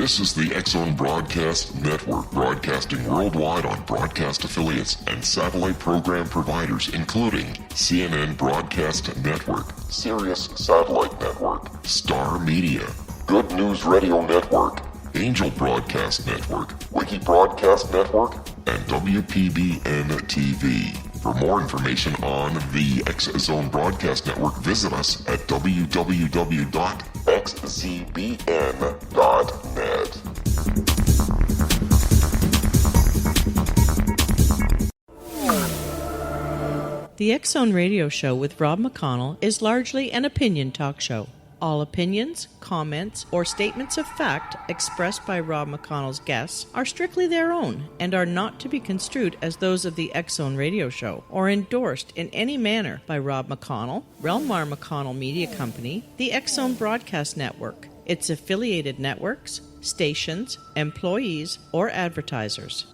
This is the X-Zone Broadcast Network, broadcasting worldwide on broadcast affiliates and satellite program providers, including CNN Broadcast Network, Sirius Satellite Network, Star Media, Good News Radio Network, Angel Broadcast Network, Wiki Broadcast Network, and WPBN TV. For more information on the X-Zone Broadcast Network, visit us at www.xzbn.net. The X-Zone Radio Show with Rob McConnell is largely an opinion talk show. All opinions, comments, or statements of fact expressed by Rob McConnell's guests are strictly their own and are not to be construed as those of the X-Zone Radio Show or endorsed in any manner by Rob McConnell, Relmar McConnell Media Company, the X-Zone Broadcast Network, its affiliated networks, stations, employees, or advertisers.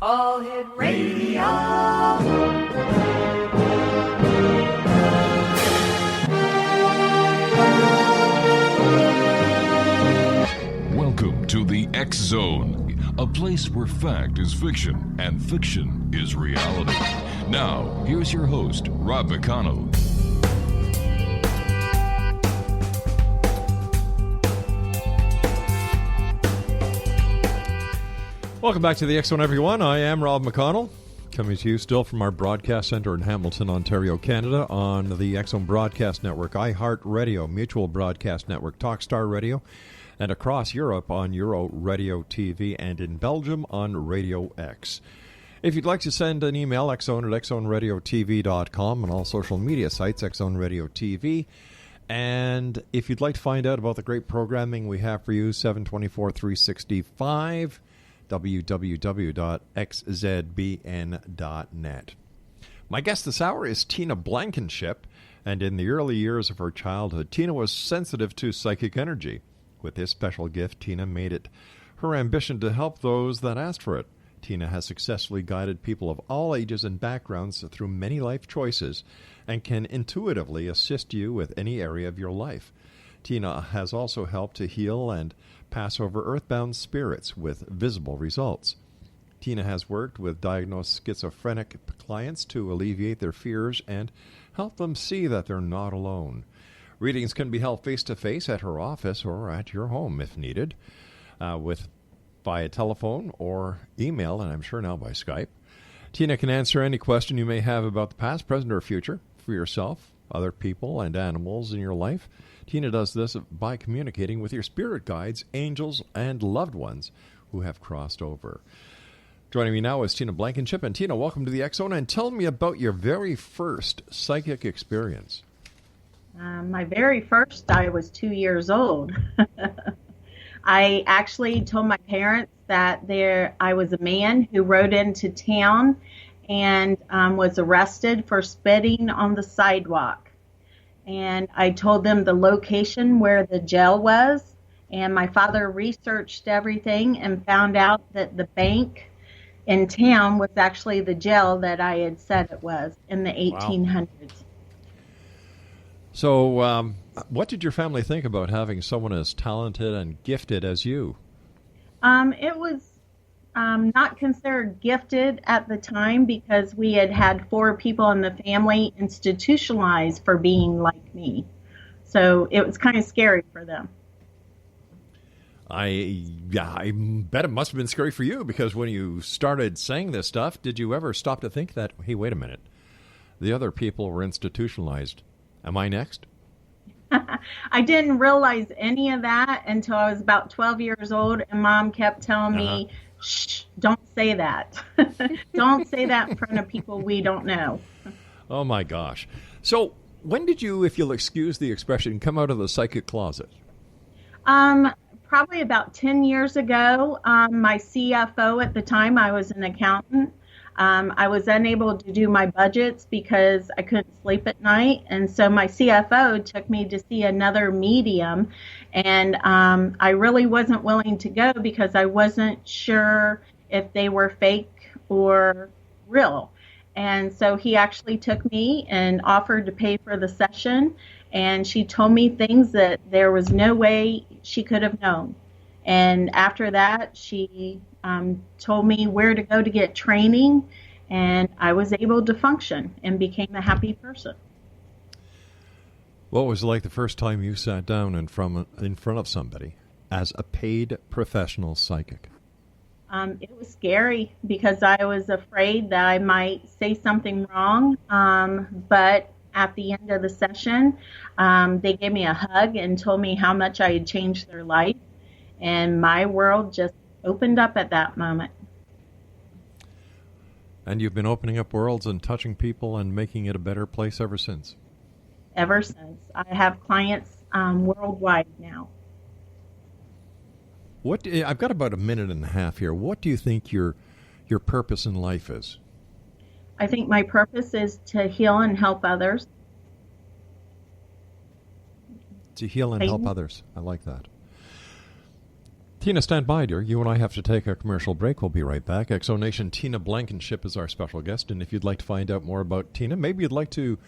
All Hit Radio. Welcome to the X-Zone, a place where fact is fiction and fiction is reality. Now, here's your host, Rob McConnell. Welcome back to the X-Zone, everyone. I am Rob McConnell, coming to you still from our broadcast center in Hamilton, Ontario, Canada, on the X-Zone Broadcast Network, iHeartRadio, Mutual Broadcast Network, Talkstar Radio, and across Europe on Euro Radio TV, and in Belgium on Radio X. If you'd like to send an email, xzone at xzoneradiotv.com, and all social media sites, X-Zone Radio TV. And if you'd like to find out about the great programming we have for you, 7/24/365, www.xzbn.net. My guest this hour is Tina Blankenship, and in the early years of her childhood, Tina was sensitive to psychic energy. With this special gift, Tina made it her ambition to help those that asked for it. Tina has successfully guided people of all ages and backgrounds through many life choices and can intuitively assist you with any area of your life. Tina has also helped to heal and pass over earthbound spirits with visible results. Tina has worked with diagnosed schizophrenic clients to alleviate their fears and help them see that they're not alone. Readings can be held face-to-face at her office or at your home if needed, via telephone or email, and I'm sure now by Skype. Tina can answer any question you may have about the past, present, or future for yourself, other people, and animals in your life. Tina does this by communicating with your spirit guides, angels, and loved ones who have crossed over. Joining me now is Tina Blankenship. And Tina, welcome to the X-Zone, and tell me about your very first psychic experience. My very first, I was 2 years old. I actually told my parents that I was a man who rode into town and was arrested for spitting on the sidewalk. And I told them the location where the jail was, and my father researched everything and found out that the bank in town was actually the jail that I had said it was in the 1800s. Wow. So what did your family think about having someone as talented and gifted as you? It was not considered gifted at the time because we had 4 people in the family institutionalized for being like me. So it was kind of scary for them. I bet it must have been scary for you, because when you started saying this stuff, did you ever stop to think that, hey, wait a minute, the other people were institutionalized. Am I next? I didn't realize any of that until I was about 12 years old, and Mom kept telling me, shh, don't say that. Don't say that in front of people we don't know. Oh, my gosh. So when did you, if you'll excuse the expression, come out of the psychic closet? Probably about 10 years ago. My CFO at the time, I was an accountant. I was unable to do my budgets because I couldn't sleep at night. And so my CFO took me to see another medium. And I really wasn't willing to go because I wasn't sure if they were fake or real. And so he actually took me and offered to pay for the session. And she told me things that there was no way she could have known. And after that, she told me where to go to get training, and I was able to function and became a happy person. What was it like the first time you sat down in front of somebody as a paid professional psychic? It was scary because I was afraid that I might say something wrong, but at the end of the session, they gave me a hug and told me how much I had changed their life, and my world just opened up at that moment. And you've been opening up worlds and touching people and making it a better place ever since. Ever since. I have clients worldwide now. I've got about a minute and a half here. What do you think your purpose in life is? I think my purpose is to heal and help others. To heal and help others. I like that. Tina, stand by, dear. You and I have to take a commercial break. We'll be right back. Exonation Tina Blankenship is our special guest, and if you'd like to find out more about Tina, maybe you'd like to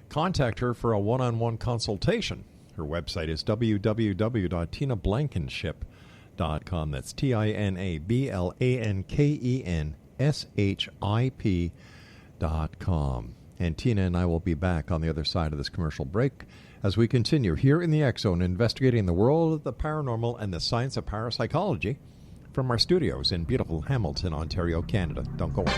contact her for a one-on-one consultation. Her website is www.tinablankenship.com. That's TINABLANKENSHIP.com. And Tina and I will be back on the other side of this commercial break as we continue here in the X Zone, investigating the world of the paranormal and the science of parapsychology from our studios in beautiful Hamilton, Ontario, Canada. Don't go away.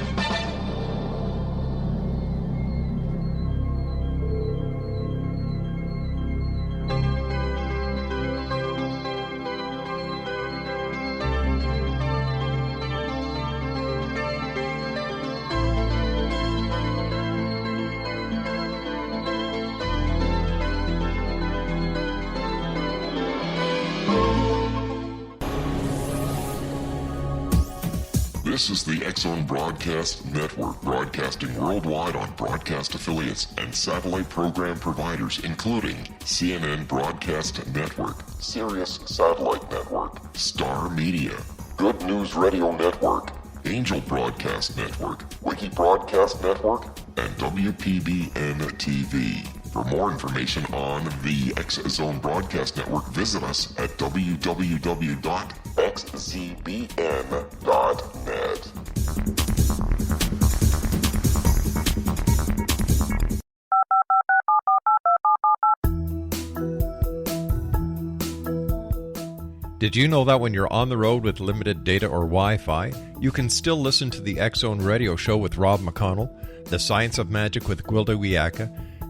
This is the X-Zone Broadcast Network, broadcasting worldwide on broadcast affiliates and satellite program providers, including CNN Broadcast Network, Sirius Satellite Network, Star Media, Good News Radio Network, Angel Broadcast Network, Wiki Broadcast Network, and WPBN TV. For more information on the X-Zone Broadcast Network, visit us at www.xzbn.net. Did you know that when you're on the road with limited data or Wi-Fi, you can still listen to the X-Zone Radio Show with Rob McConnell, The Science of Magic with Gwilda Wiyaka,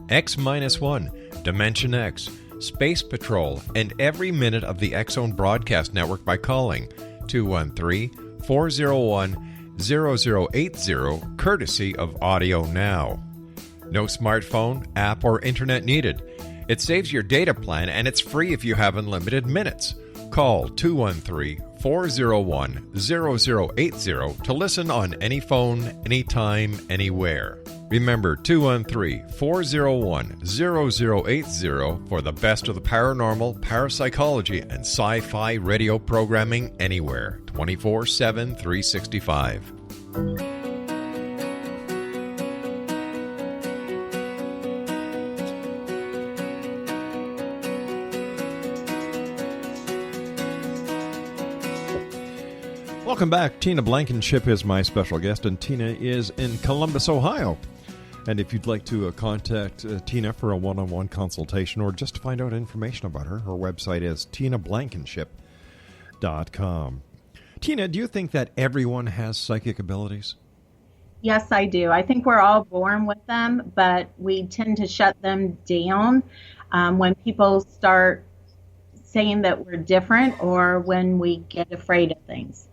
X-1, Dimension X, Space Patrol, and every minute of the X-Zone Broadcast Network by calling 213-401-0080, courtesy of Audio Now. No smartphone, app, or internet needed. It saves your data plan, and it's free if you have unlimited minutes. Call 213-401-0080 to listen on any phone, anytime, anywhere. Remember, 213-401-0080 for the best of the paranormal, parapsychology, and sci-fi radio programming anywhere, 24/7, 365. Welcome back. Tina Blankenship is my special guest, and Tina is in Columbus, Ohio. And if you'd like to contact Tina for a one-on-one consultation or just to find out information about her, her website is tinablankenship.com. Tina, do you think that everyone has psychic abilities? Yes, I do. I think we're all born with them, but we tend to shut them down when people start saying that we're different or when we get afraid of things.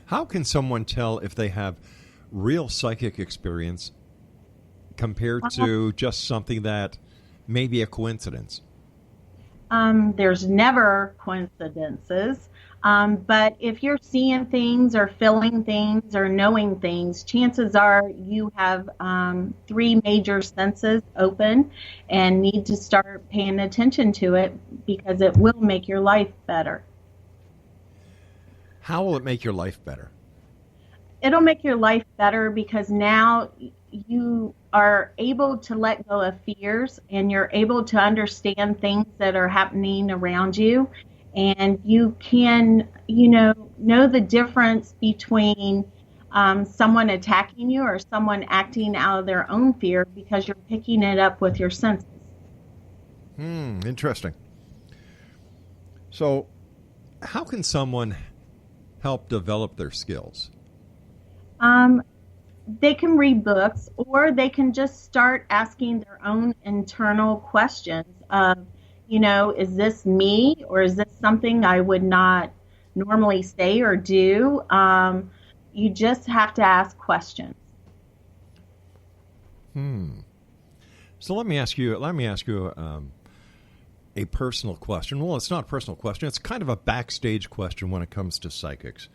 How can someone tell if they have real psychic experience compared to just something that may be a coincidence? There's never coincidences. But if you're seeing things or feeling things or knowing things, chances are you have three major senses open and need to start paying attention to it because it will make your life better. How will it make your life better? it'll make your life better because now you are able to let go of fears and you're able to understand things that are happening around you. And you can, know the difference between someone attacking you or someone acting out of their own fear because you're picking it up with your senses. Interesting. So, how can someone help develop their skills? They can read books, or they can just start asking their own internal questions of, is this me, or is this something I would not normally say or do? You just have to ask questions. So let me ask you a personal question. Well, it's not a personal question. It's kind of a backstage question when it comes to psychics.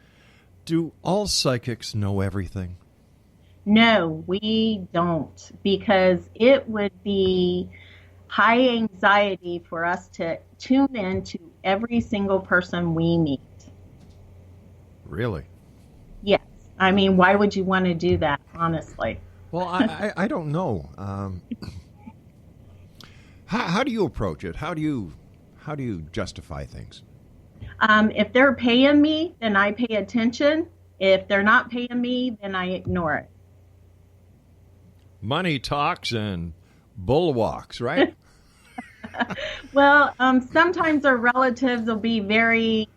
Do all psychics know everything? No, we don't, because it would be high anxiety for us to tune in to every single person we meet. Really? Yes. I mean, why would you want to do that, honestly? Well, I don't know. How do you approach it? How do you justify things? If they're paying me, then I pay attention. If they're not paying me, then I ignore it. Money talks and bull walks, right? Well, sometimes our relatives will be very,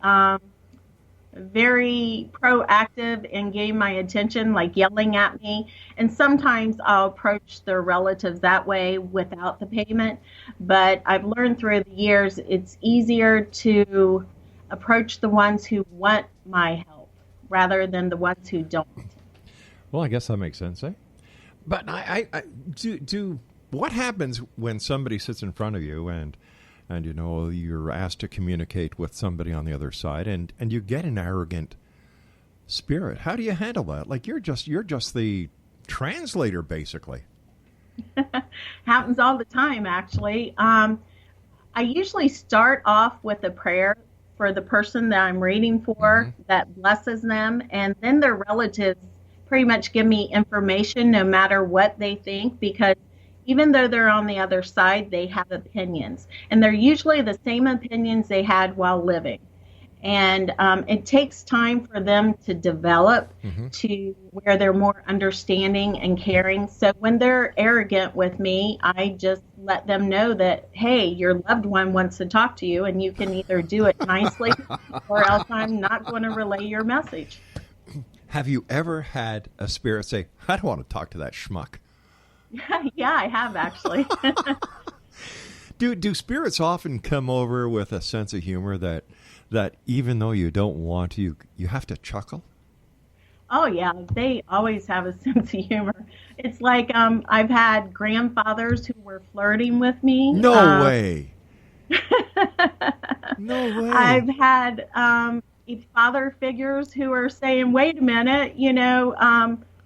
very proactive in getting my attention, like yelling at me. And sometimes I'll approach their relatives that way without the payment. But I've learned through the years it's easier to approach the ones who want my help rather than the ones who don't. Well, I guess that makes sense, eh? But I what happens when somebody sits in front of you and you're asked to communicate with somebody on the other side and you get an arrogant spirit? How do you handle that? Like you're just the translator, basically. Happens all the time, actually. I usually start off with a prayer for the person that I'm reading for that blesses them, and then their relatives pretty much give me information no matter what they think, because even though they're on the other side, they have opinions. And they're usually the same opinions they had while living. And it takes time for them to develop to where they're more understanding and caring. So when they're arrogant with me, I just let them know that, hey, your loved one wants to talk to you, and you can either do it nicely or else I'm not going to relay your message. Have you ever had a spirit say, I don't want to talk to that schmuck? Yeah, I have, actually. Do spirits often come over with a sense of humor that even though you don't want to, you have to chuckle? Oh, yeah. They always have a sense of humor. It's like I've had grandfathers who were flirting with me. No way. No way. I've had father figures who are saying, wait a minute,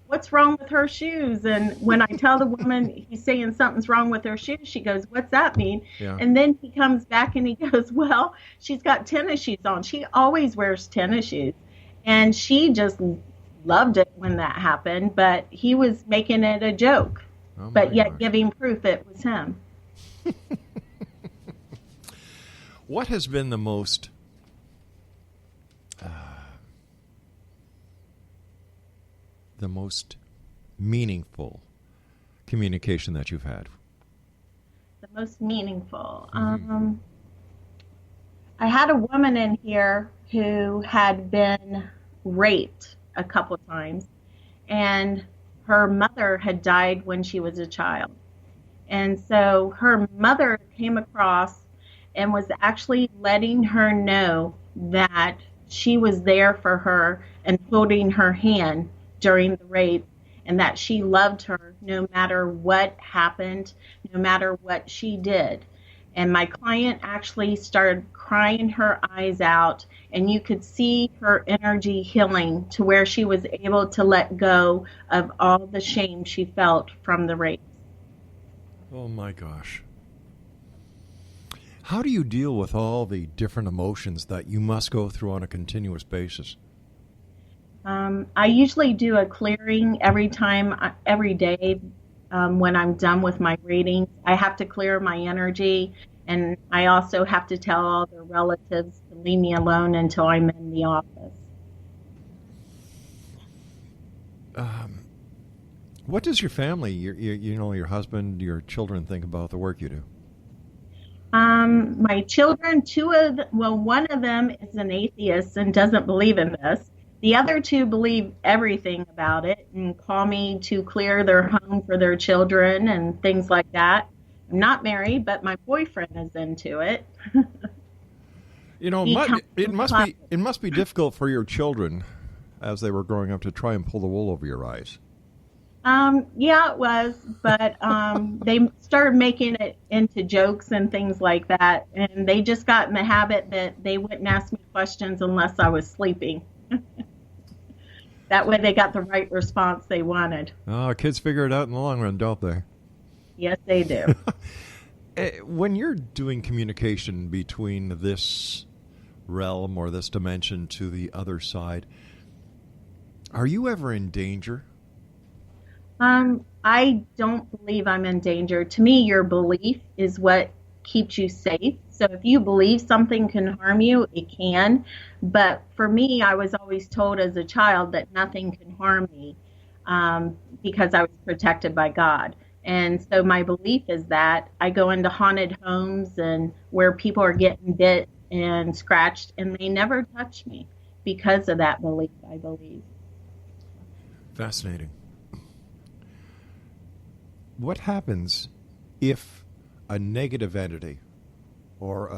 what's wrong with her shoes? And when I tell the woman he's saying something's wrong with her shoes, she goes, what's that mean? Yeah. And then he comes back and he goes, well, she's got tennis shoes on. She always wears tennis shoes. And she just loved it when that happened, but he was making it a joke, but yet giving proof it was him. What has been the most meaningful communication that you've had? The most meaningful. I had a woman in here who had been raped a couple times, and her mother had died when she was a child. And so her mother came across and was actually letting her know that she was there for her and holding her hand during the rape, and that she loved her no matter what happened, no matter what she did. And my client actually started crying her eyes out, and you could see her energy healing to where she was able to let go of all the shame she felt from the rape. Oh my gosh. How do you deal with all the different emotions that you must go through on a continuous basis? I usually do a clearing every day when I'm done with my readings. I have to clear my energy, and I also have to tell all the relatives to leave me alone until I'm in the office. What does your family, your husband, your children think about the work you do? My children, one of them is an atheist and doesn't believe in this. The other two believe everything about it and call me to clear their home for their children and things like that. I'm not married, but my boyfriend is into it. It must be difficult for your children as they were growing up to try and pull the wool over your eyes. Yeah, it was, but they started making it into jokes and things like that, and they just got in the habit that they wouldn't ask me questions unless I was sleeping. That way they got the right response they wanted. Oh, kids figure it out in the long run, don't they? Yes, they do. When you're doing communication between this realm or this dimension to the other side, are you ever in danger? I don't believe I'm in danger. To me, your belief is what keeps you safe. So if you believe something can harm you, it can. But for me, I was always told as a child that nothing can harm me because I was protected by God. And so my belief is that I go into haunted homes and where people are getting bit and scratched, and they never touch me because of that belief, I believe. Fascinating. What happens if a negative entity or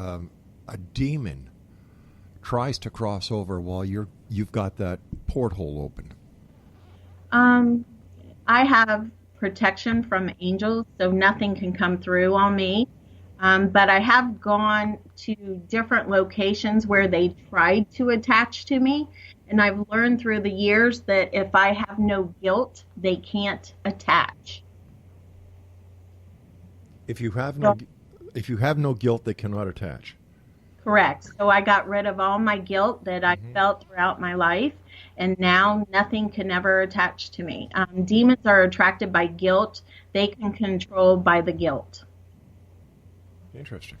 a demon tries to cross over while you've got that porthole open? I have protection from angels, so nothing can come through on me. But I have gone to different locations where they tried to attach to me, and I've learned through the years that if I have no guilt, they can't attach. If you have no guilt, they cannot attach. Correct. So I got rid of all my guilt that I felt throughout my life, and now nothing can ever attach to me. Demons are attracted by guilt. They can control by the guilt. Interesting.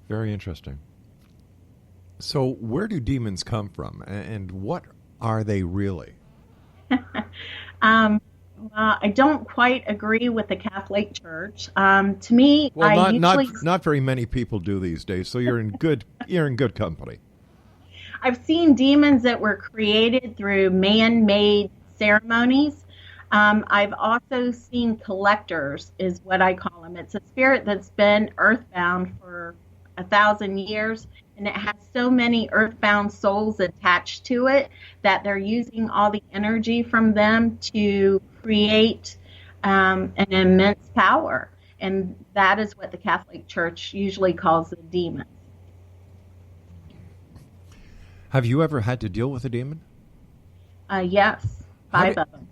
Very interesting. So where do demons come from, and what are they really? I don't quite agree with the Catholic Church. To me, well, not very many people do these days. So you're in good company. I've seen demons that were created through man-made ceremonies. I've also seen collectors, is what I call them. It's a spirit that's been earthbound for 1,000 years, and it has so many earthbound souls attached to it that they're using all the energy from them to create an immense power. And that is what the Catholic Church usually calls the demons. Have you ever had to deal with a demon? Yes, 5 of them.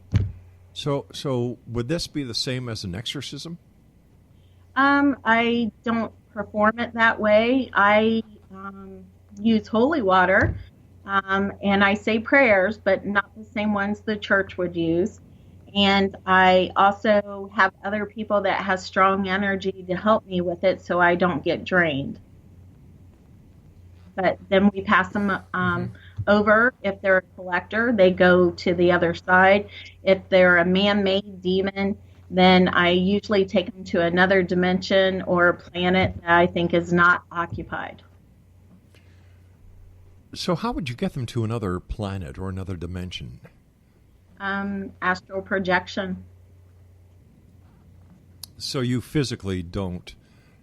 So would this be the same as an exorcism? I don't perform it that way. I use holy water, and I say prayers, but not the same ones the church would use. And I also have other people that have strong energy to help me with it so I don't get drained. But then we pass them over. If they're a collector, they go to the other side. If they're a man-made demon, then I usually take them to another dimension or a planet that I think is not occupied. So how would you get them to another planet or another dimension? Astral projection. So you physically don't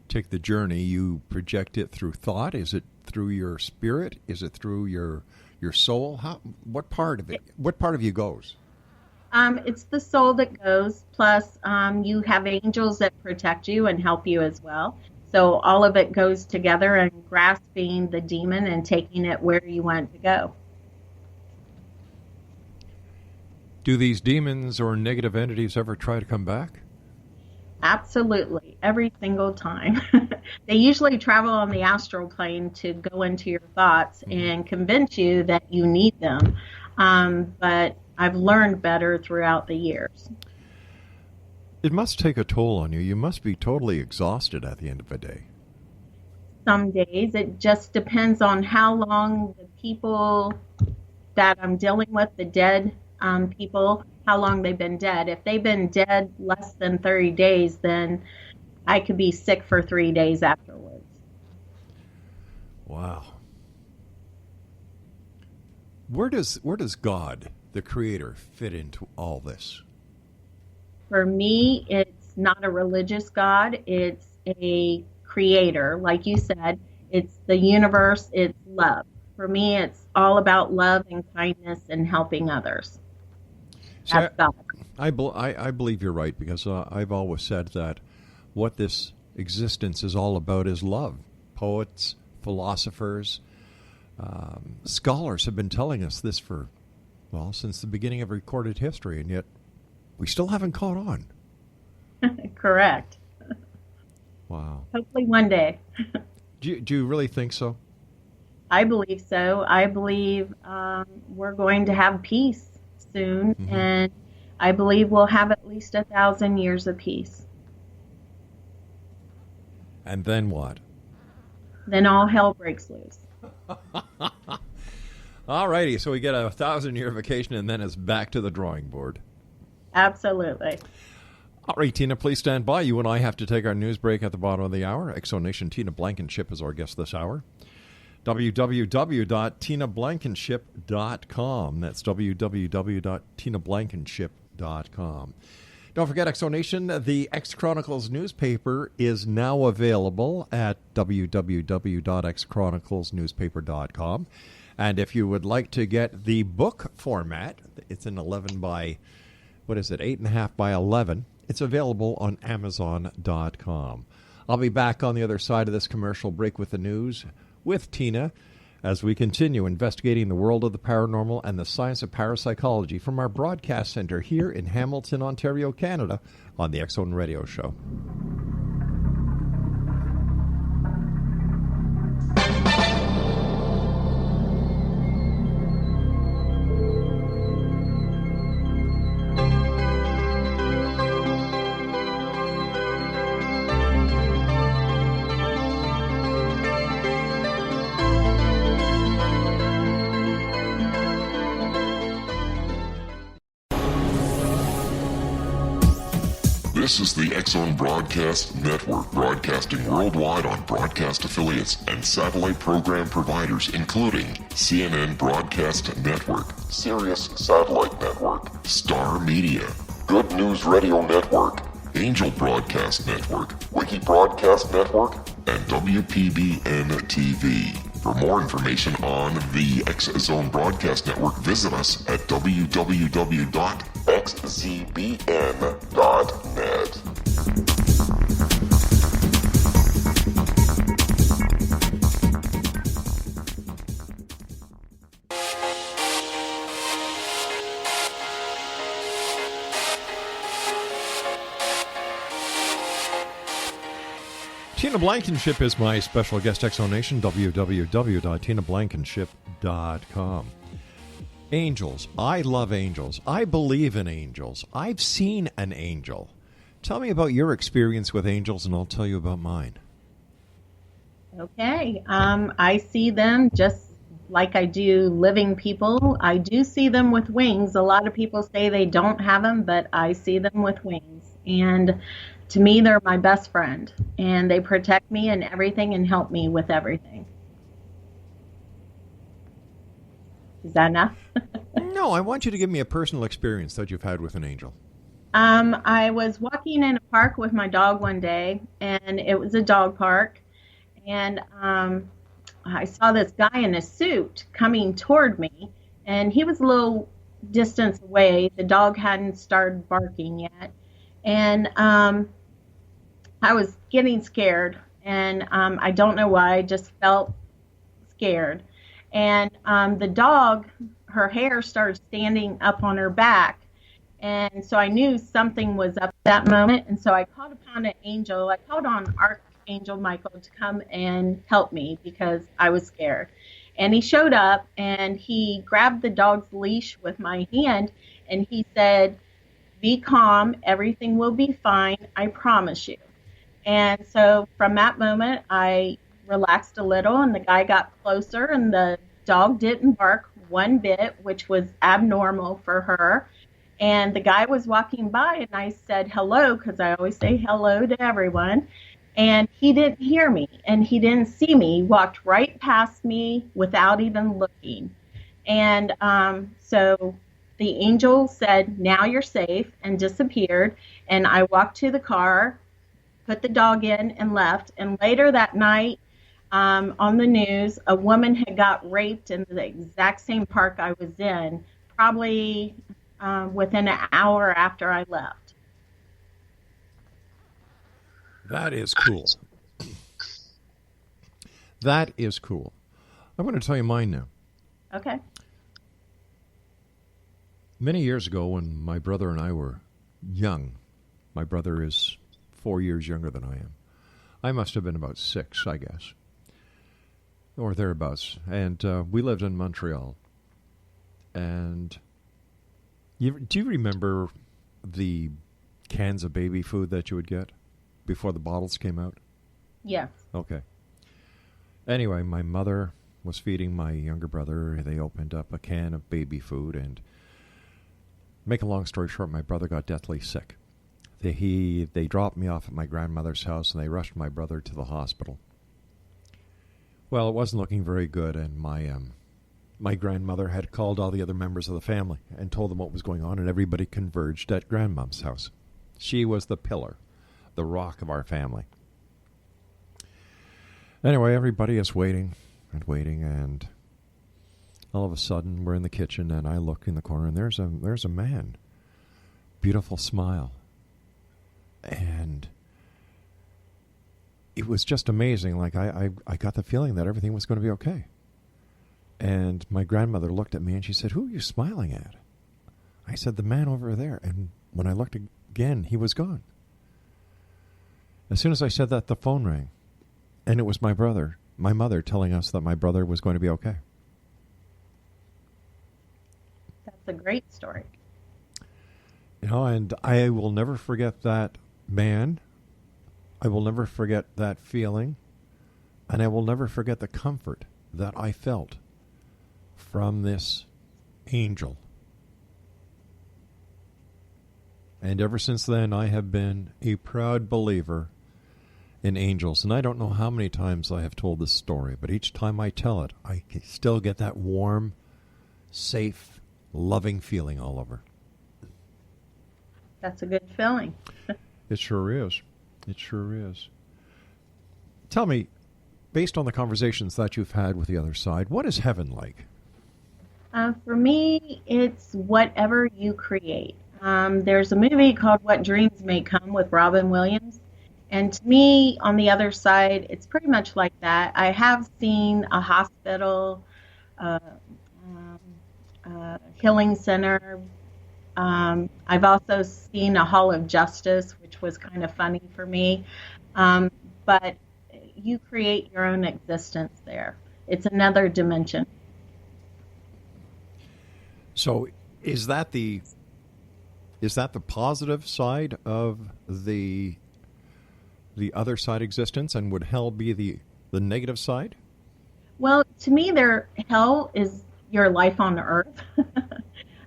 take the journey, you project it through thought? Is it through your spirit? Is it through your soul? What part of you goes? It's the soul that goes, plus you have angels that protect you and help you as well. So all of it goes together and grasping the demon and taking it where you want it to go. Do these demons or negative entities ever try to come back? Absolutely, every single time. They usually travel on the astral plane to go into your thoughts and convince you that you need them. But I've learned better throughout the years. It must take a toll on you. You must be totally exhausted at the end of a day. Some days it just depends on how long the people that I'm dealing with, the dead people, how long they've been dead. If they've been dead less than 30 days, then I could be sick for 3 days afterwards. Wow. Where does God, the Creator, fit into all this? For me, it's not a religious God. It's a creator. Like you said, it's the universe. It's love. For me, it's all about love and kindness and helping others. That's God. I believe you're right, because I've always said that what this existence is all about is love. Poets, philosophers, scholars have been telling us this for, since the beginning of recorded history, and yet we still haven't caught on. Correct. Wow. Hopefully one day. Do you really think so? I believe so. I believe we're going to have peace soon, and I believe we'll have at least 1,000 years of peace. And then what? Then all hell breaks loose. All righty, so we get a 1,000-year vacation, and then it's back to the drawing board. Absolutely. All right, Tina, please stand by. You and I have to take our news break at the bottom of the hour. Exonation Tina Blankenship is our guest this hour. www.tinablankenship.com. That's www.tinablankenship.com. Don't forget, Exonation, the X Chronicles newspaper is now available at www.xchroniclesnewspaper.com. And if you would like to get the book format, it's an 11 by, 8.5 by 11. It's available on Amazon.com. I'll be back on the other side of this commercial break with the news with Tina as we continue investigating the world of the paranormal and the science of parapsychology from our broadcast center here in Hamilton, Ontario, Canada, on the X Zone Radio Show. This is the X Zone Broadcast Network, broadcasting worldwide on broadcast affiliates and satellite program providers, including CNN Broadcast Network, Sirius Satellite Network, Star Media, Good News Radio Network, Angel Broadcast Network, Wiki Broadcast Network, and WPBN TV. For more information on the X Zone Broadcast Network, visit us at www.xzbn.net. Tina Blankenship is my special guest. Exonation, www.tinablankenship.com. Angels. I love angels. I believe in angels. I've seen an angel. Tell me about your experience with angels, and I'll tell you about mine. Okay. I see them just like I do living people. I do see them with wings. A lot of people say they don't have them, but I see them with wings. And to me, they're my best friend, and they protect me and everything and help me with everything. Is that enough? No, I want you to give me a personal experience that you've had with an angel. I was walking in a park with my dog one day, and it was a dog park, and I saw this guy in a suit coming toward me, and he was a little distance away. The dog hadn't started barking yet, and I was getting scared, and I don't know why, I just felt scared. And the dog, her hair started standing up on her back, and so I knew something was up at that moment, and so I caught upon on an angel. I called on Archangel Michael to come and help me because I was scared. And he showed up and he grabbed the dog's leash with my hand and he said, "Be calm, everything will be fine, I promise you." And so from that moment, I relaxed a little and the guy got closer and the dog didn't bark one bit, which was abnormal for her. And the guy was walking by and I said hello, because I always say hello to everyone. And he didn't hear me and he didn't see me. He walked right past me without even looking. And so the angel said, "Now you're safe," and disappeared. And I walked to the car, put the dog in, and left. And later that night, on the news, a woman had got raped in the exact same park I was in, probably within an hour after I left. That is cool. That is cool. I'm going to tell you mine now. Okay. Many years ago when my brother and I were young, my brother is 4 years younger than I am. I must have been about 6, I guess, or thereabouts. And we lived in Montreal. And do you remember the cans of baby food that you would get before the bottles came out? Yes. Okay. Anyway, my mother was feeding my younger brother. They opened up a can of baby food, and make a long story short, my brother got deathly sick. They dropped me off at my grandmother's house, and they rushed my brother to the hospital. Well, it wasn't looking very good, and my grandmother had called all the other members of the family and told them what was going on, and everybody converged at Grandmom's house. She was the pillar, the rock of our family. Anyway, everybody is waiting, and all of a sudden we're in the kitchen, and I look in the corner, and there's a man, beautiful smile, and it was just amazing. Like I got the feeling that everything was going to be okay. And my grandmother looked at me and she said, "Who are you smiling at?" I said, "The man over there." And when I looked again, he was gone. As soon as I said that, the phone rang. And it was my mother telling us that my brother was going to be okay. That's a great story. You know, and I will never forget that man. I will never forget that feeling. And I will never forget the comfort that I felt from this angel. And ever since then, I have been a proud believer in angels. And I don't know how many times I have told this story, but each time I tell it, I still get that warm, safe, loving feeling all over. That's a good feeling. It sure is. It sure is. Tell me, based on the conversations that you've had with the other side, what is heaven like? For me, it's whatever you create. There's a movie called What Dreams May Come with Robin Williams. And to me, on the other side, it's pretty much like that. I have seen a hospital, healing center. I've also seen a Hall of Justice, which was kind of funny for me. But you create your own existence there. It's another dimension. So is that the positive side of the other side existence, and would hell be the negative side? Well, to me, hell is your life on earth.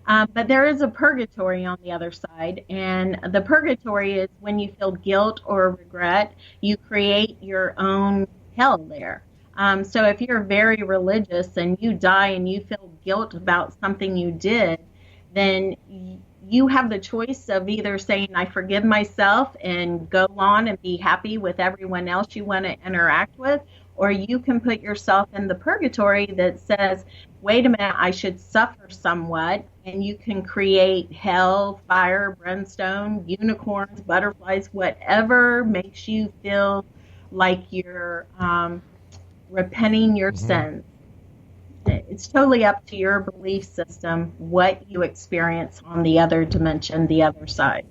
But there is a purgatory on the other side, and the purgatory is when you feel guilt or regret, you create your own hell there. So if you're very religious and you die and you feel guilt about something you did, then you have the choice of either saying, "I forgive myself," and go on and be happy with everyone else you want to interact with, or you can put yourself in the purgatory that says, "Wait a minute, I should suffer somewhat," and you can create hell, fire, brimstone, unicorns, butterflies, whatever makes you feel like you're repenting your sins. It's totally up to your belief system what you experience on the other dimension, the other side.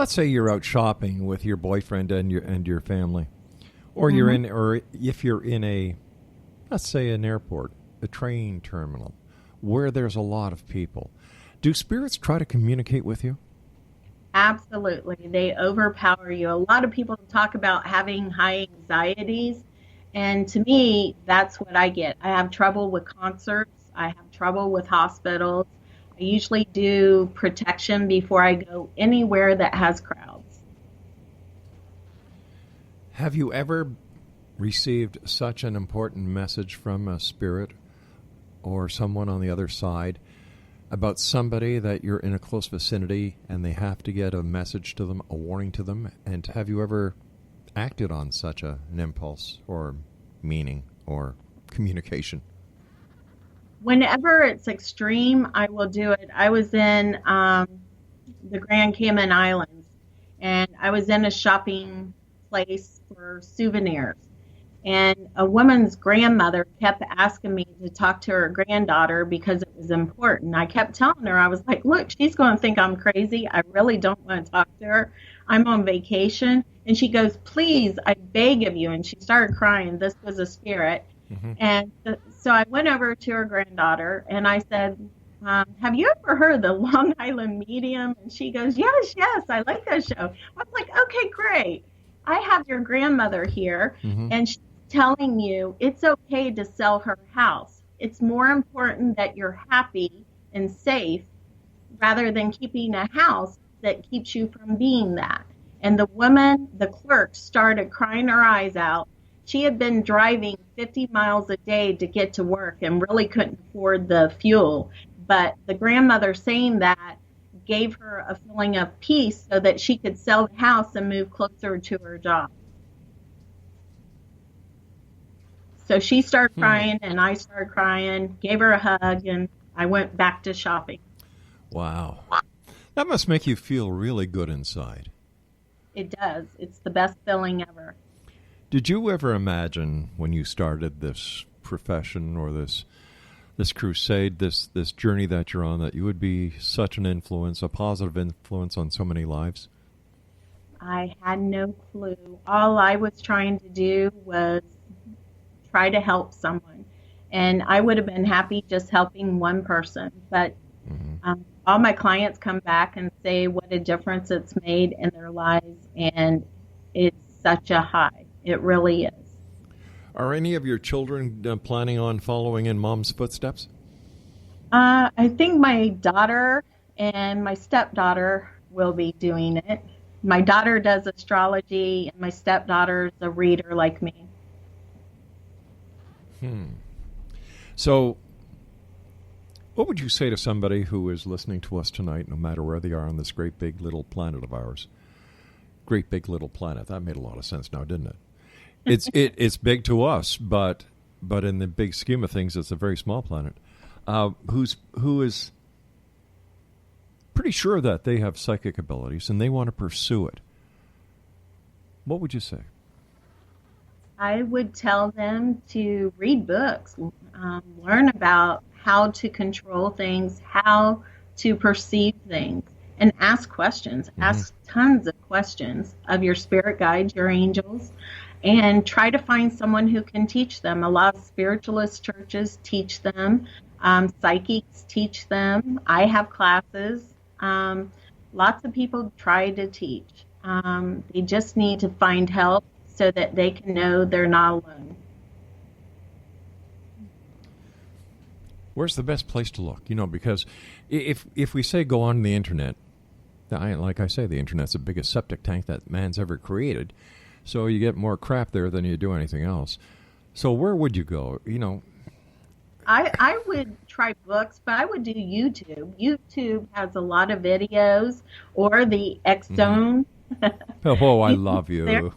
let's say you're out shopping with your boyfriend and your family, or if you're in a, let's say, an airport, a train terminal, where there's a lot of people. Do spirits try to communicate with you? Absolutely. They overpower you. A lot of people talk about having high anxieties, and to me, that's what I get. I have trouble with concerts. I have trouble with hospitals. I usually do protection before I go anywhere that has crowds. Have you ever received such an important message from a spirit or someone on the other side about somebody that you're in a close vicinity and they have to get a message to them, a warning to them? And have you ever acted on such an impulse or meaning or communication? Whenever it's extreme, I will do it. I was in the Grand Cayman Islands, and I was in a shopping place for souvenirs. And a woman's grandmother kept asking me to talk to her granddaughter because it was important. I kept telling her, I was like, look, she's going to think I'm crazy. I really don't want to talk to her. I'm on vacation. And she goes, please, I beg of you. And she started crying. This was a spirit. Mm-hmm. And so I went over to her granddaughter and I said, have you ever heard of the Long Island Medium? And she goes, yes, I like that show. I was like, okay, great. I have your grandmother here, and she's telling you it's okay to sell her house. It's more important that you're happy and safe rather than keeping a house that keeps you from being that. And the woman, the clerk, started crying her eyes out. She had been driving 50 miles a day to get to work and really couldn't afford the fuel. But the grandmother saying that gave her a feeling of peace so that she could sell the house and move closer to her job. So she started crying and I started crying, gave her a hug, and I went back to shopping. Wow. That must make you feel really good inside. It does. It's the best feeling ever. Did you ever imagine when you started this profession or this crusade, this journey that you're on, that you would be such an influence, a positive influence on so many lives? I had no clue. All I was trying to do was try to help someone. And I would have been happy just helping one person. But all my clients come back and say what a difference it's made in their lives. And it's such a high. It really is. Are any of your children planning on following in Mom's footsteps? I think my daughter and my stepdaughter will be doing it. My daughter does astrology, and my stepdaughter's a reader like me. So, what would you say to somebody who is listening to us tonight, no matter where they are on this great big little planet of ours? Great big little planet. That made a lot of sense now, didn't it? It's big to us, but in the big scheme of things, it's a very small planet. Who is pretty sure that they have psychic abilities and they want to pursue it. What would you say? I would tell them to read books, learn about how to control things, how to perceive things, and ask questions. Ask tons of questions of your spirit guides, your angels, and try to find someone who can teach them. A lot of spiritualist churches teach them. Psychics teach them. I have classes. Lots of people try to teach. They just need to find help so that they can know they're not alone. Where's the best place to look? Because if we say go on the internet, like I say, the internet's the biggest septic tank that man's ever created. So you get more crap there than you do anything else. So where would you go? I would try books, but I would do YouTube. YouTube has a lot of videos, or the X Zone. Oh, I love you.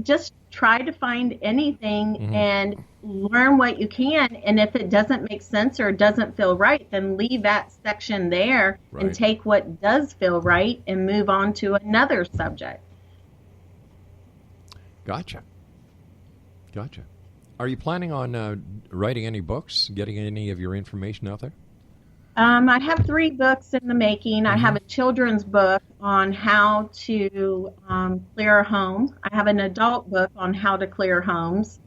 Just try to find anything and learn what you can. And if it doesn't make sense or doesn't feel right, then leave that section there and take what does feel right and move on to another subject. Gotcha. Are you planning on writing any books, getting any of your information out there? I have 3 books in the making. I have a children's book on how to clear a home. I have an adult book on how to clear homes.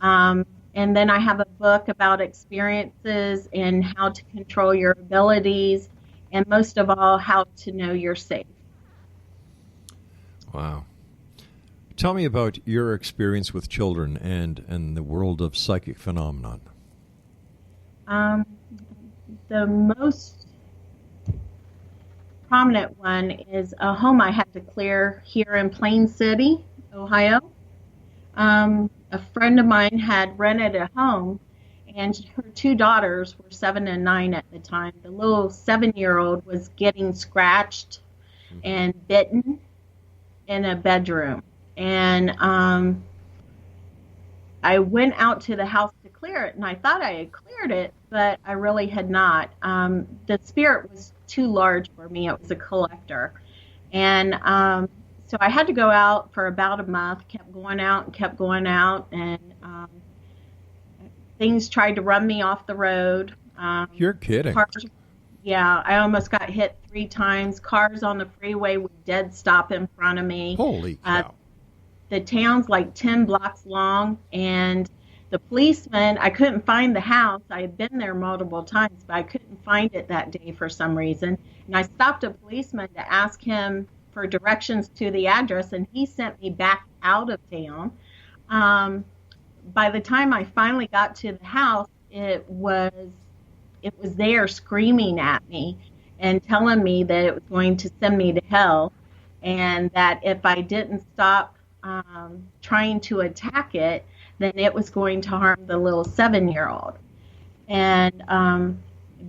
And then I have a book about experiences and how to control your abilities, and most of all, how to know you're safe. Wow. Tell me about your experience with children and the world of psychic phenomenon. The most prominent one is a home I had to clear here in Plain City, Ohio. A friend of mine had rented a home, and her 2 daughters were 7 and 9 at the time. The little 7-year-old was getting scratched and bitten in a bedroom. And I went out to the house to clear it, and I thought I had cleared it, but I really had not. The spirit was too large for me. It was a collector. And so I had to go out for about a month, kept going out, and things tried to run me off the road. You're kidding. Yeah, I almost got hit 3 times. Cars on the freeway would dead stop in front of me. Holy cow. The town's like 10 blocks long, and the policeman, I couldn't find the house. I had been there multiple times, but I couldn't find it that day for some reason. And I stopped a policeman to ask him for directions to the address, and he sent me back out of town. By the time I finally got to the house, it was there screaming at me and telling me that it was going to send me to hell, and that if I didn't stop trying to attack it, then it was going to harm the little 7-year-old. And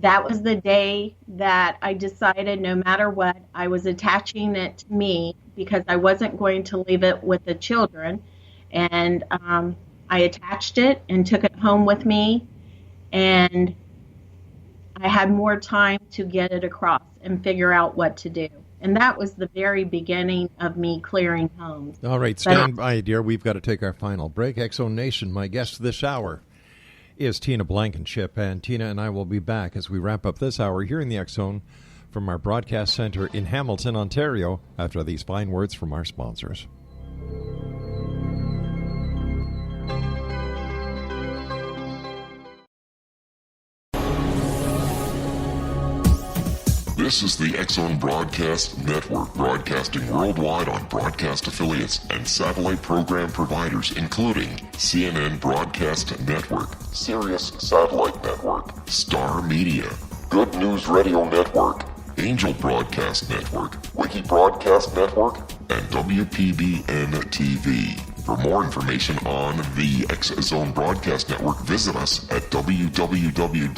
that was the day that I decided no matter what, I was attaching it to me because I wasn't going to leave it with the children. And I attached it and took it home with me, and I had more time to get it across and figure out what to do. And that was the very beginning of me clearing homes. All right, stand by, dear. We've got to take our final break. X-Zone Nation, my guest this hour is Tina Blankenship, and Tina and I will be back as we wrap up this hour here in the X-Zone from our broadcast center in Hamilton, Ontario, after these fine words from our sponsors. This is the X-Zone Broadcast Network, broadcasting worldwide on broadcast affiliates and satellite program providers, including CNN Broadcast Network, Sirius Satellite Network, Star Media, Good News Radio Network, Angel Broadcast Network, Wiki Broadcast Network, and WPBN TV. For more information on the X-Zone Broadcast Network, visit us at www.xzbn.net.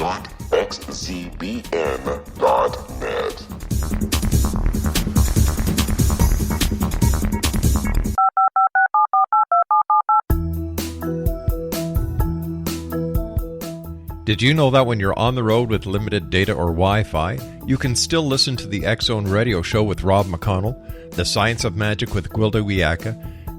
Did you know that when you're on the road with limited data or Wi-Fi, you can still listen to the X-Zone Radio Show with Rob McConnell, The Science of Magic with Gwilda Wiyaka,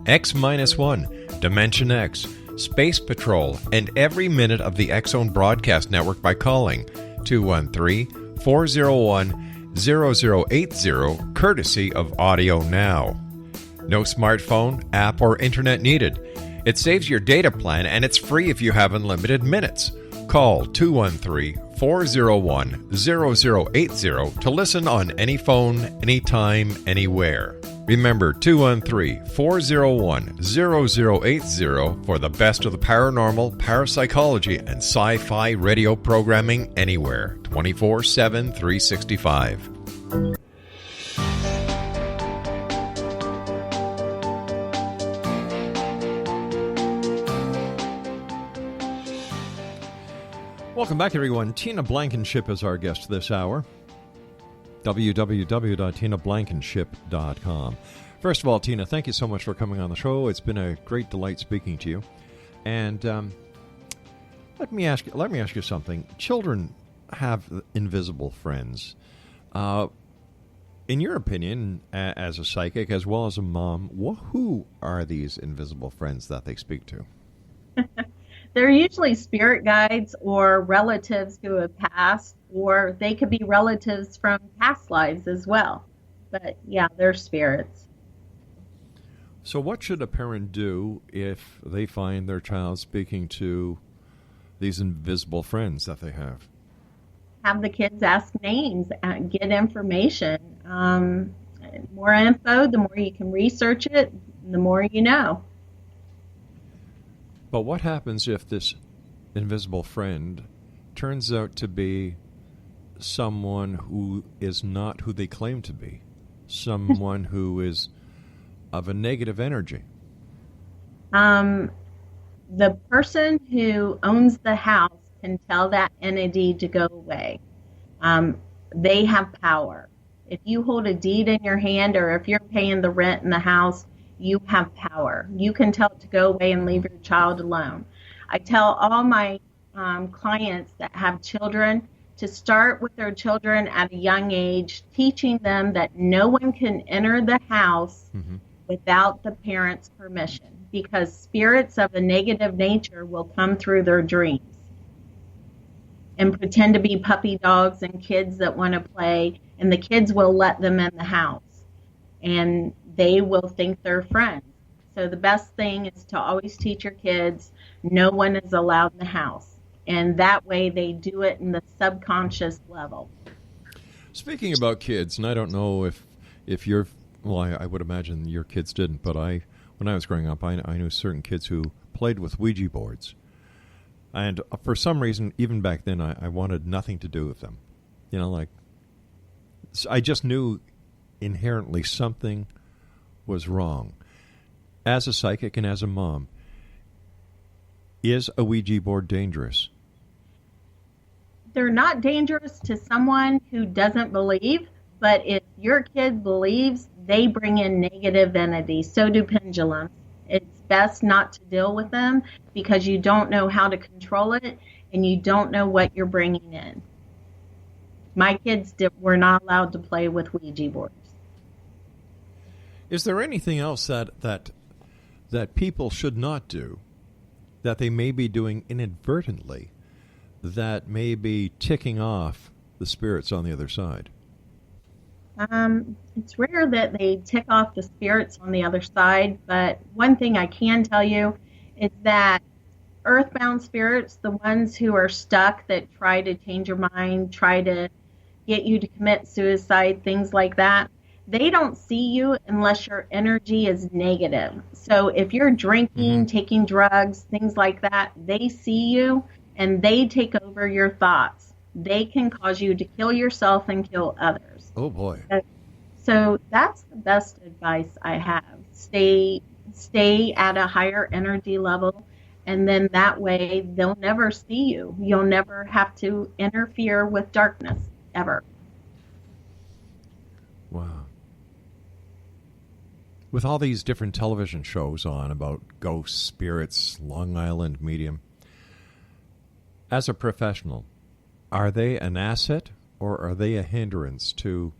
X-1, Dimension X, Space Patrol, and every minute of the X-Zone Broadcast Network by calling 213-401-0080, courtesy of Audio Now. No smartphone, app, or internet needed. It saves your data plan, and it's free if you have unlimited minutes. Call 213-401-0080 to listen on any phone, anytime, anywhere. Remember, 213-401-0080 for the best of the paranormal, parapsychology, and sci-fi radio programming anywhere, 24/7, 365. Welcome back, everyone. Tina Blankenship is our guest this hour. www.tinablankenship.com. First of all, Tina, thank you so much for coming on the show. It's been a great delight speaking to you. And let me ask you something. Children have invisible friends. In your opinion, as a psychic as well as a mom, who are these invisible friends that they speak to? They're usually spirit guides or relatives who have passed, or they could be relatives from past lives as well. But yeah, they're spirits. So what should a parent do if they find their child speaking to these invisible friends that they have? Have the kids ask names, get information. More info, the more you can research it, the more you know. But what happens if this invisible friend turns out to be someone who is not who they claim to be? Someone who is of a negative energy? The person who owns the house can tell that entity to go away. They have power. If you hold a deed in your hand, or if you're paying the rent in the house, you have power. You can tell it to go away and leave your child alone. I tell all my clients that have children to start with their children at a young age, teaching them that no one can enter the house without the parents' permission, because spirits of a negative nature will come through their dreams and pretend to be puppy dogs and kids that want to play, and the kids will let them in the house, and they will think they're friends. So the best thing is to always teach your kids no one is allowed in the house, and that way they do it in the subconscious level. Speaking about kids, and I don't know if you're, well, I would imagine your kids didn't, but when I was growing up, I knew certain kids who played with Ouija boards. And for some reason, even back then, I wanted nothing to do with them. You know, like, I just knew inherently something was wrong. As a psychic and as a mom, is a Ouija board dangerous? They're not dangerous to someone who doesn't believe, but if your kid believes, they bring in negative entities. So do pendulums. It's best not to deal with them because you don't know how to control it and you don't know what you're bringing in. My kids were not allowed to play with Ouija boards. Is there anything else that people should not do, that they may be doing inadvertently, that may be ticking off the spirits on the other side? It's rare that they tick off the spirits on the other side, but one thing I can tell you is that earthbound spirits, the ones who are stuck, that try to change your mind, try to get you to commit suicide, things like that, they don't see you unless your energy is negative. So if you're drinking, taking drugs, things like that, they see you and they take over your thoughts. They can cause you to kill yourself and kill others. Oh, boy. So that's the best advice I have. Stay at a higher energy level, and then that way they'll never see you. You'll never have to interfere with darkness, ever. Wow. With all these different television shows on about ghosts, spirits, Long Island medium, as a professional, are they an asset or are they a hindrance to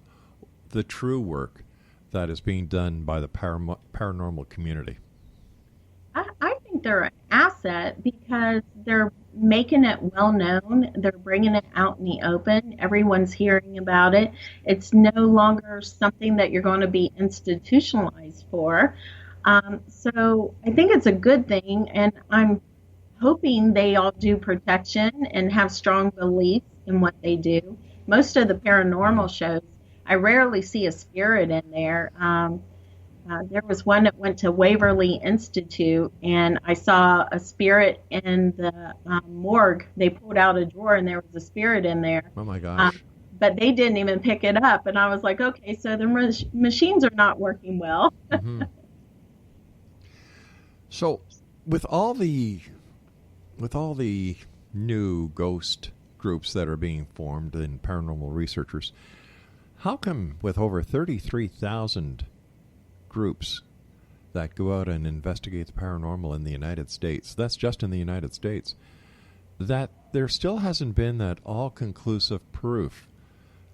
the true work that is being done by the paranormal community? I think they're an asset because they're making it well known. They're bringing it out in the open. Everyone's hearing about it. It's no longer something that you're going to be institutionalized for. So I think it's a good thing, and I'm hoping they all do protection and have strong beliefs in what they do. Most of the paranormal shows, I rarely see a spirit in there. There was one that went to Waverly Institute, and I saw a spirit in the morgue. They pulled out a drawer, and there was a spirit in there. Oh, my gosh. But they didn't even pick it up, and I was like, okay, so the machines are not working well. So with all the new ghost groups that are being formed and paranormal researchers, how come with over 33,000 groups that go out and investigate the paranormal in the United States, that's just in the United States, that there still hasn't been that all-conclusive proof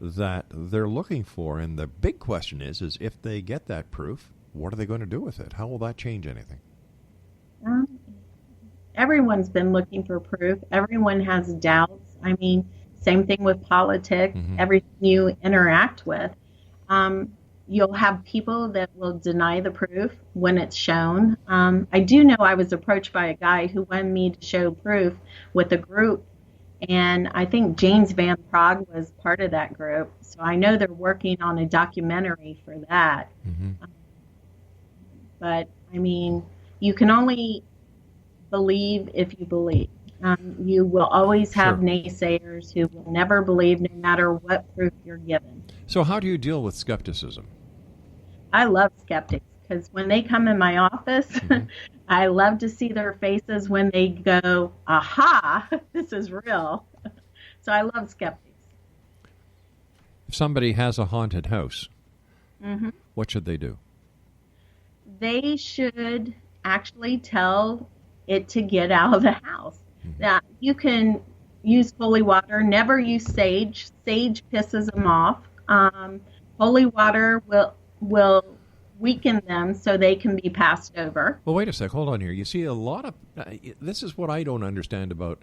that they're looking for? And the big question is if they get that proof, what are they going to do with it? How will that change anything? everyone's been looking for proof. Everyone has doubts. I mean, same thing with politics, everything you interact with. You'll have people that will deny the proof when it's shown. I do know I was approached by a guy who wanted me to show proof with a group, and I think James Van Prague was part of that group. So I know they're working on a documentary for that. But, I mean, you can only believe if you believe. You will always have naysayers who will never believe no matter what proof you're given. So how do you deal with skepticism? I love skeptics because when they come in my office, I love to see their faces when they go, aha, this is real. So I love skeptics. If somebody has a haunted house, what should they do? They should actually tell it to get out of the house. Now, you can use holy water. Never use sage. Sage pisses them off. Holy water will weaken them so they can be passed over. Well, wait a sec. Hold on here. You see, a lot of this is what I don't understand about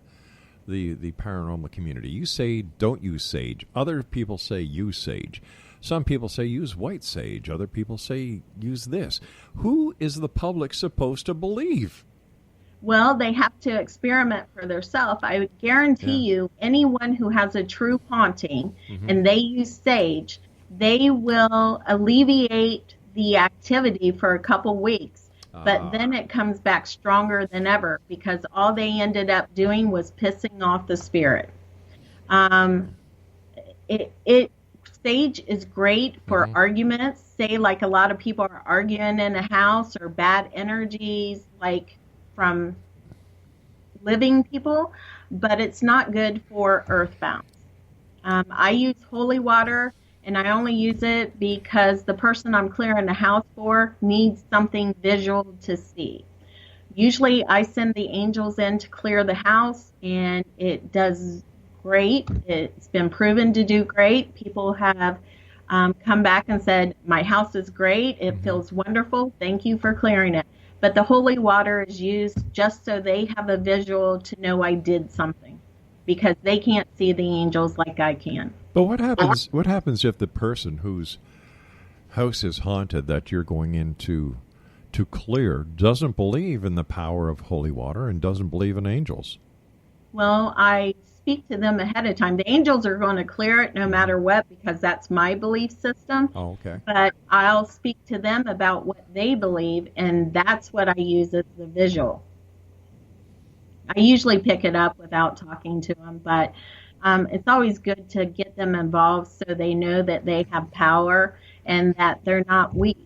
the paranormal community. You say don't use sage. Other people say use sage. Some people say use white sage. Other people say use this. Who is the public supposed to believe? Well, they have to experiment for themselves. I would guarantee you anyone who has a true haunting and they use sage, they will alleviate the activity for a couple weeks. But then it comes back stronger than ever because all they ended up doing was pissing off the spirit. Sage is great for arguments. Say like a lot of people are arguing in a house or bad energies like from living people, but it's not good for earthbound. I use holy water, and I only use it because the person I'm clearing the house for needs something visual to see. Usually I send the angels in to clear the house, and it does great. It's been proven to do great. People have come back and said, my house is great. It feels wonderful. Thank you for clearing it. But the holy water is used just so they have a visual to know I did something because they can't see the angels like I can. But what happens? What happens if the person whose house is haunted that you're going in to clear doesn't believe in the power of holy water and doesn't believe in angels? Well, I speak to them ahead of time. The angels are going to clear it no matter what because that's my belief system. Oh, okay. But I'll speak to them about what they believe, and that's what I use as the visual. I usually pick it up without talking to them, but it's always good to get them involved so they know that they have power and that they're not weak.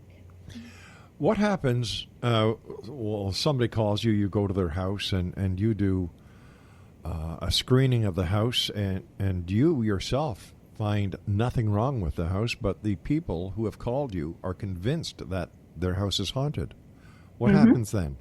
What happens, well, somebody calls you, you go to their house, and you do a screening of the house, and you yourself find nothing wrong with the house, but the people who have called you are convinced that their house is haunted. What happens then?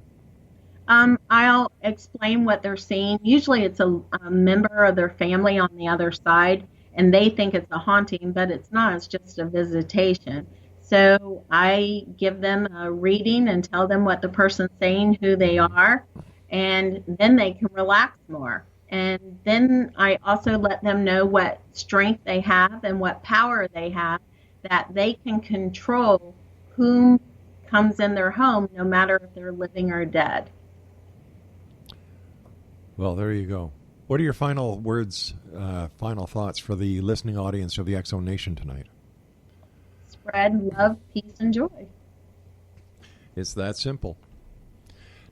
I'll explain what they're seeing. Usually it's a member of their family on the other side, and they think it's a haunting, but it's not. It's just a visitation. So I give them a reading and tell them what the person's saying, who they are, and then they can relax more. And then I also let them know what strength they have and what power they have, that they can control whom comes in their home, no matter if they're living or dead. Well, there you go. What are your final words, final thoughts for the listening audience of the X-Zone Nation tonight? Spread love, peace, and joy. It's that simple.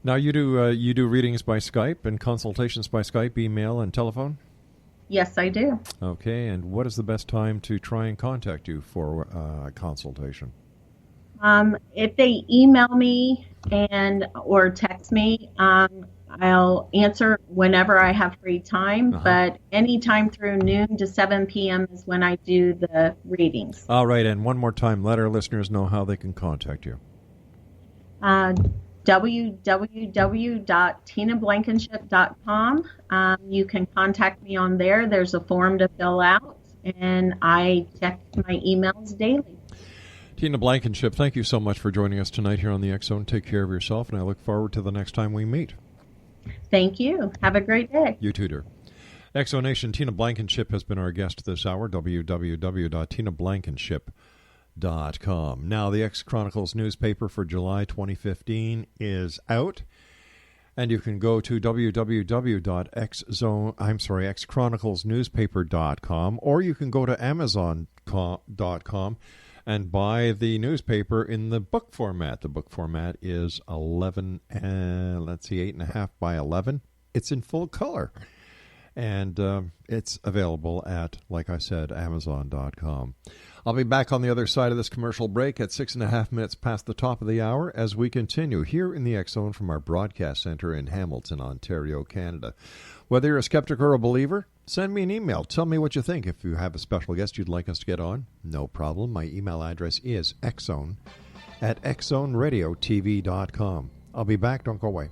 Now, you do readings by Skype and consultations by Skype, email, and telephone? Yes, I do. Okay, and what is the best time to try and contact you for a consultation? If they email me or text me, I'll answer whenever I have free time, but anytime through noon to 7 p.m. is when I do the readings. All right, and one more time, let our listeners know how they can contact you. www.tinablankenship.com. You can contact me on there. There's a form to fill out, and I check my emails daily. Tina Blankenship, thank you so much for joining us tonight here on the X-Zone. Take care of yourself, and I look forward to the next time we meet. Thank you. Have a great day. You too, dear. Exonation, Tina Blankenship has been our guest this hour, www.tinablankenship.com. Now, the X-Chronicles newspaper for July 2015 is out, and you can go to xchroniclesnewspaper.com, or you can go to amazon.com and buy the newspaper in the book format. The book format is 8.5 by 11. It's in full color. And it's available at, like I said, amazon.com. I'll be back on the other side of this commercial break at 6.5 minutes past the top of the hour as we continue here in the X-Zone from our broadcast center in Hamilton, Ontario, Canada. Whether you're a skeptic or a believer, send me an email. Tell me what you think. If you have a special guest you'd like us to get on, no problem. My email address is xzone@xzoneradiotv.com. I'll be back. Don't go away.